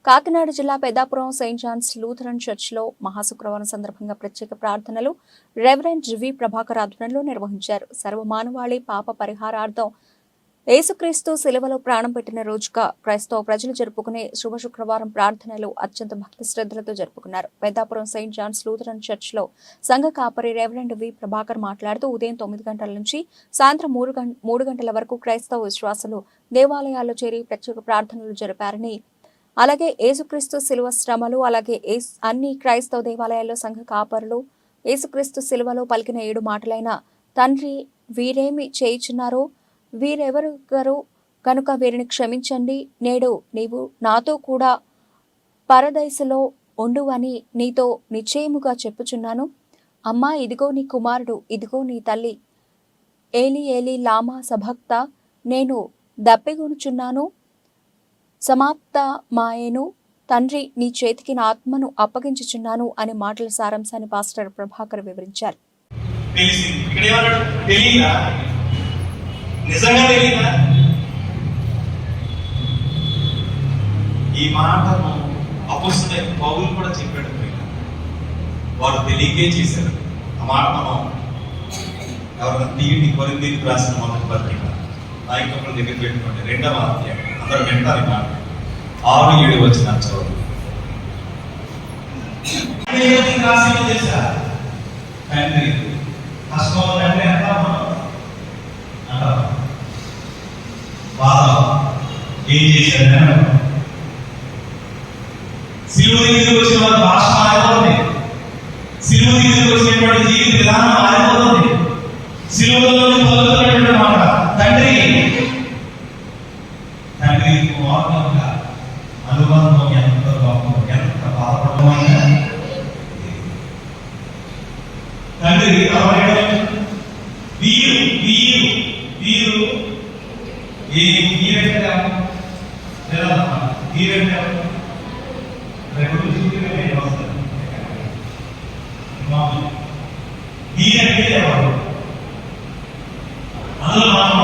కాకినాడ జిల్లా Peddapuram Saint Johne's Lutheran చర్చ్లో మహాశుక్రవారం సందర్భంగా ప్రత్యేక ప్రార్థనలు రెవరెండ్ వి ప్రభాకర్ ఆధ్వర్యంలో నిర్వహించారు. సర్వమానవాళి పాప పరిహారార్థం యేసుక్రీస్తు శిలువలో ప్రాణం పెట్టిన రోజుగా క్రైస్తవ ప్రజలు జరుపుకునే శుభ శుక్రవారం ప్రార్థనలు అత్యంత భక్తి శ్రద్ధలతో జరుపుకున్నారు. పెద్దాపురం సెయింట్ జాన్స్ లూథరన్ చర్చ్లో సంఘ కాపరి రెవరెండ్ వి ప్రభాకర్ మాట్లాడుతూ ఉదయం 9 గంటల నుంచి సాయంత్రం 3 గంటల వరకు క్రైస్తవ విశ్వాసులు దేవాలయాల్లో చేరి ప్రత్యేక ప్రార్థనలు జరిపారని, అలాగే యేసుక్రీస్తు శిలువ శ్రమలు, అలాగే అన్ని క్రైస్తవ దేవాలయాల్లో సంఘ కాపరులు యేసుక్రీస్తు శిలువలో పలికిన 7 మాటలైన తండ్రి వీరేమి చేయుచున్నారో వీరెవరు కనుక వీరిని క్షమించండి, నేడు నీవు నాతో కూడా పరదైసులో ఉండువని నీతో నిశ్చయముగా చెప్పుచున్నాను. అమ్మా, ఇదిగో నీ కుమారుడు, ఇదిగో నీ తల్లి, ఏలి ఏలి లామా సభక్త, నేను దప్పిగొనుచున్నాను, సమాప్త మాయేను, తండ్రి నీ చేతికి నా ఆత్మను అప్పగించుచున్నాను అనే మాటల సారాంశాన్ని పాస్టర్ ప్రభాకర్ వివరించారు. నిజంగా తెలియదా? ఈ మాట అపోస్తలుడైన పౌలు కూడా చెప్పాడు. వారు తెలియకే చేశారు. ఆ మాట మనం ఎవరైనా తీయండి. కొరింథీయులకు రాసిన మొదటి పత్రిక నాయకుల దగ్గర పెట్టుకోండి, 2వ అధ్యాయం. అందరూ వింటారు. మాట 6-7 వచ్చిన చదువు. తండ్రి కష్టం అంటే ఎంత అంటారు, బాధ ఏం చేశారు? సిలువ దగ్గరికి వచ్చిన వారి భాష మారిపోతుంది. సిలువ దగ్గరికి వచ్చినటువంటి జీవిత విధానం మారిపోతుంది. సిలువలో పలుకుతున్నటువంటి మాట తండ్రి తండ్రి కుమారుడుగా అనుబంధం ఎంత గొప్ప, ఎంత బాధపడమైనా తండ్రి వీరు వీరు వీరు వీరంటే వీరంటే వీరంటే అందులో మనం